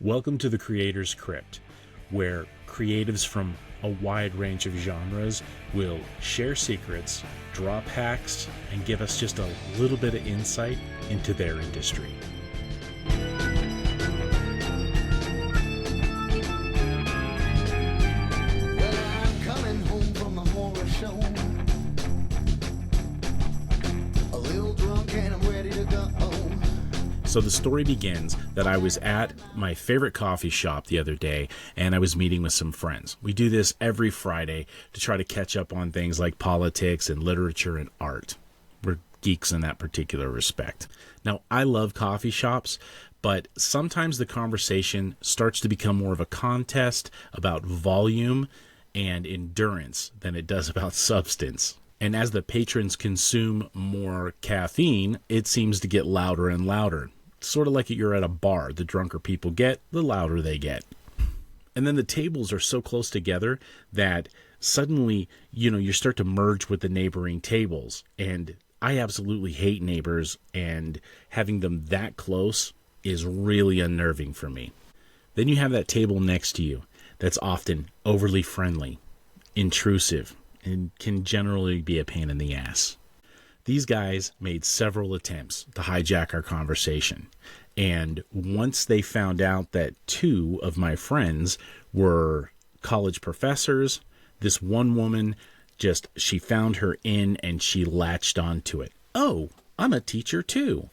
Welcome to the Creator's Crypt, where creatives from a wide range of genres will share secrets, drop hacks, and give us just a little bit of insight into their industry. So the story begins that I was at my favorite coffee shop the other day, and I was meeting with some friends. We do this every Friday to try to catch up on things like politics and literature and art. We're geeks in that particular respect. Now, I love coffee shops, but sometimes the conversation starts to become more of a contest about volume and endurance than it does about substance. And as the patrons consume more caffeine, it seems to get louder and louder. Sort of like you're at a bar. The drunker people get, the louder they get. And then the tables are so close together that suddenly, you start to merge with the neighboring tables. And I absolutely hate neighbors, and having them that close is really unnerving for me. Then you have that table next to you that's often overly friendly, intrusive, and can generally be a pain in the ass. These guys made several attempts to hijack our conversation, and once they found out that two of my friends were college professors, this one woman she found her in and she latched onto it. Oh, I'm a teacher too.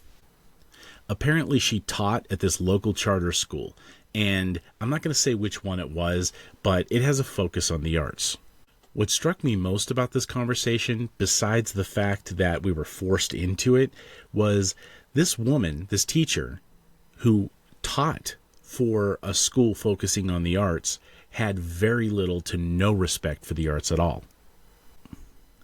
Apparently she taught at this local charter school, and I'm not going to say which one it was, but it has a focus on the arts. What struck me most about this conversation, besides the fact that we were forced into it, was this woman, this teacher, who taught for a school focusing on the arts, had very little to no respect for the arts at all.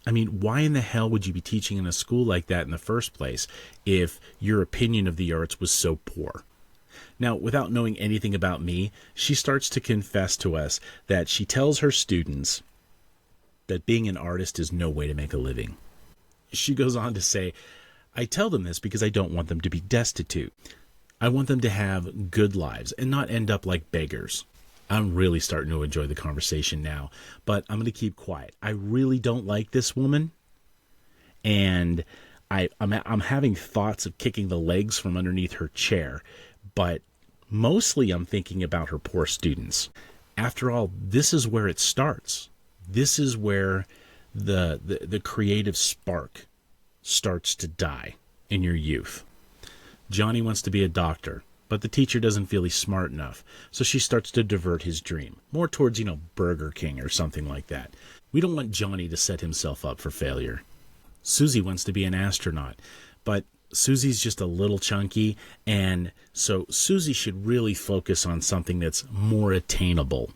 I mean, why in the hell would you be teaching in a school like that in the first place if your opinion of the arts was so poor? Now, without knowing anything about me, she starts to confess to us that she tells her students that being an artist is no way to make a living. She goes on to say, I tell them this because I don't want them to be destitute. I want them to have good lives and not end up like beggars. I'm really starting to enjoy the conversation now, but I'm going to keep quiet. I really don't like this woman, and I'm having thoughts of kicking the legs from underneath her chair, but mostly I'm thinking about her poor students. After all, this is where it starts. This is where the creative spark starts to die in your youth. Johnny wants to be a doctor, but the teacher doesn't feel he's smart enough, so she starts to divert his dream, more towards, Burger King or something like that. We don't want Johnny to set himself up for failure. Susie wants to be an astronaut, but Susie's just a little chunky, and so Susie should really focus on something that's more attainable.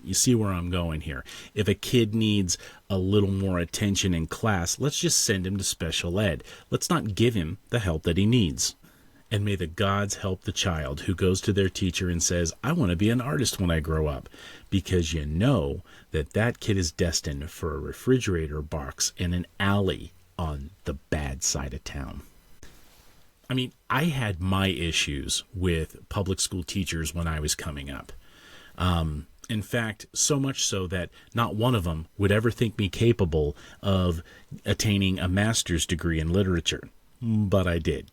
You see where I'm going here. If a kid needs a little more attention in class, let's just send him to special ed. Let's not give him the help that he needs. And may the gods help the child who goes to their teacher and says, I want to be an artist when I grow up, because you know that kid is destined for a refrigerator box in an alley on the bad side of town. I mean, I had my issues with public school teachers when I was coming up. In fact, so much so that not one of them would ever think me capable of attaining a master's degree in literature. But I did.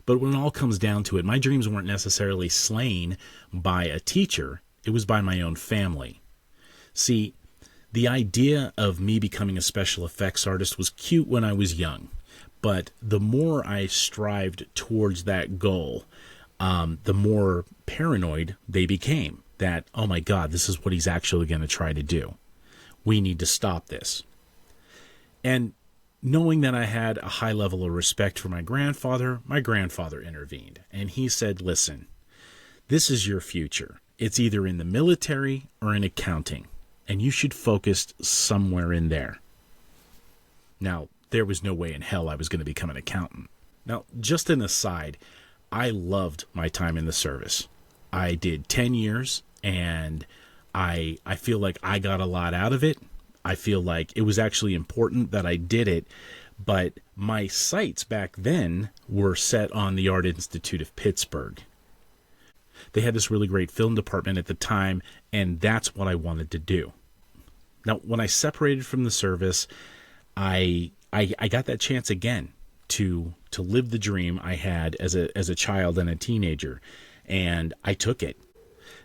But when it all comes down to it, my dreams weren't necessarily slain by a teacher. It was by my own family. See, the idea of me becoming a special effects artist was cute when I was young. But the more I strived towards that goal, the more paranoid they became. That, oh my God, this is what he's actually going to try to do. We need to stop this. And knowing that I had a high level of respect for my grandfather intervened. And he said, listen, this is your future. It's either in the military or in accounting. And you should focus somewhere in there. Now, there was no way in hell I was going to become an accountant. Now, just an aside, I loved my time in the service. I did 10 years, and I feel like I got a lot out of it. I feel like it was actually important that I did it, but my sights back then were set on the Art Institute of Pittsburgh. They had this really great film department at the time, and that's what I wanted to do. Now, when I separated from the service, I got that chance again to live the dream I had as a child and a teenager, and I took it.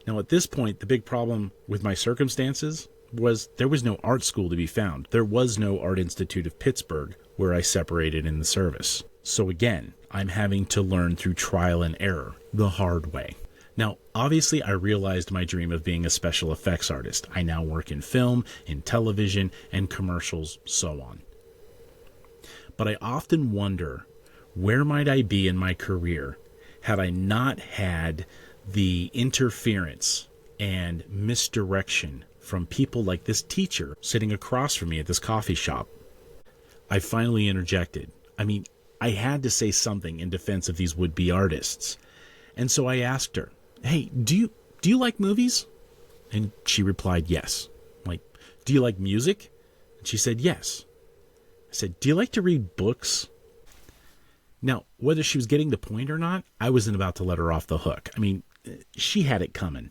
Now, at this point, the big problem with my circumstances was there was no art school to be found. There was no Art Institute of Pittsburgh where I separated in the service. So again, I'm having to learn through trial and error the hard way. Now, obviously, I realized my dream of being a special effects artist. I now work in film, in television, and commercials, so on. But I often wonder, where might I be in my career had I not had the interference and misdirection from people like this teacher sitting across from me at this coffee shop? I finally interjected. I had to say something in defense of these would-be artists. And so I asked her, "Hey, do you like movies?" And she replied, "Yes." I'm like, "Do you like music?" And she said, "Yes." I said, "Do you like to read books?" Now, whether she was getting the point or not, I wasn't about to let her off the hook. She had it coming.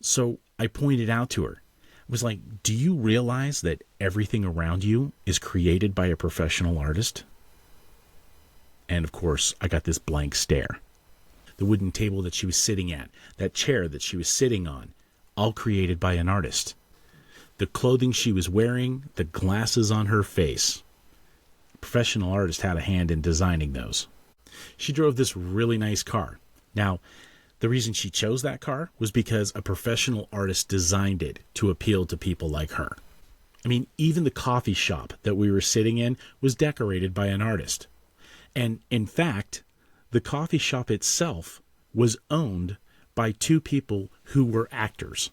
So I pointed out to her, I was like, "Do you realize that everything around you is created by a professional artist?" And of course, I got this blank stare. The wooden table that she was sitting at, that chair that she was sitting on, all created by an artist. The clothing she was wearing, the glasses on her face. A professional artist had a hand in designing those. She drove this really nice car. Now, the reason she chose that car was because a professional artist designed it to appeal to people like her. Even the coffee shop that we were sitting in was decorated by an artist. And in fact, the coffee shop itself was owned by two people who were actors.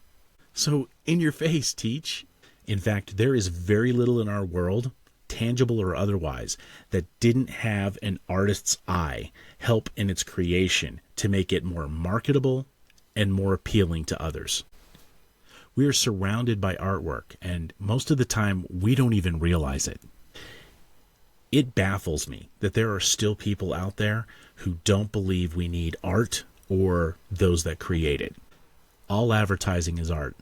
So, in your face, teach. In fact, there is very little in our world, tangible or otherwise, that didn't have an artist's eye help in its creation to make it more marketable and more appealing to others. We are surrounded by artwork, and most of the time we don't even realize it. It baffles me that there are still people out there who don't believe we need art or those that create it. All advertising is art.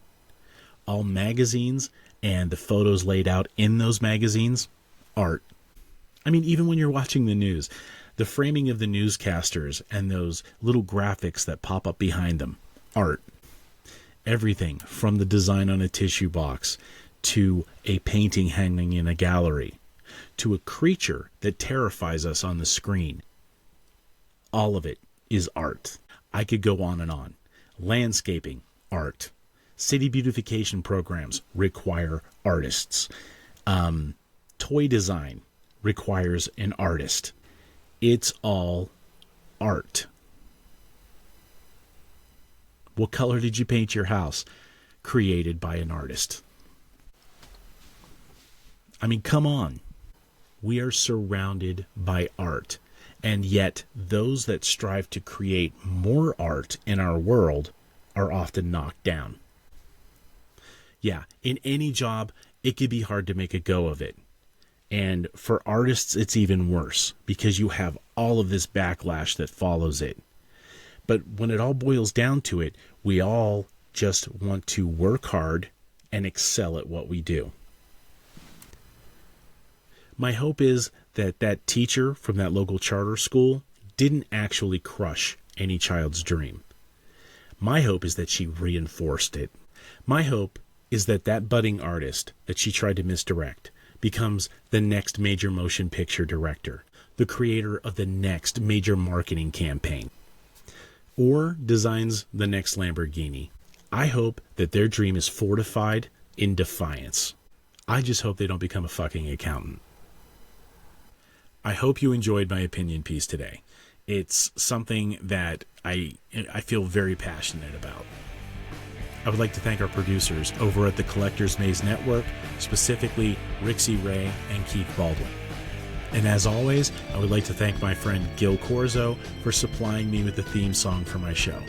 All magazines and the photos laid out in those magazines, art. Even when you're watching the news, the framing of the newscasters and those little graphics that pop up behind them, art. Everything from the design on a tissue box to a painting hanging in a gallery to a creature that terrifies us on the screen. All of it is art. I could go on and on. Landscaping, art. City beautification programs require artists. Toy design requires an artist. It's all art. What color did you paint your house? Created by an artist. Come on. We are surrounded by art, and yet those that strive to create more art in our world are often knocked down. Yeah, in any job, it could be hard to make a go of it. And for artists, it's even worse because you have all of this backlash that follows it. But when it all boils down to it, we all just want to work hard and excel at what we do. My hope is that that teacher from that local charter school didn't actually crush any child's dream. My hope is that she reinforced it. My hope is that that budding artist that she tried to misdirect becomes the next major motion picture director, the creator of the next major marketing campaign, or designs the next Lamborghini. I hope that their dream is fortified in defiance. I just hope they don't become a fucking accountant. I hope you enjoyed my opinion piece today. It's something that I feel very passionate about. I would like to thank our producers over at the Collectors Maze Network, specifically Rixie Ray and Keith Baldwin. And as always, I would like to thank my friend Gil Corzo for supplying me with the theme song for my show.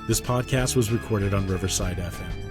This podcast was recorded on Riverside FM.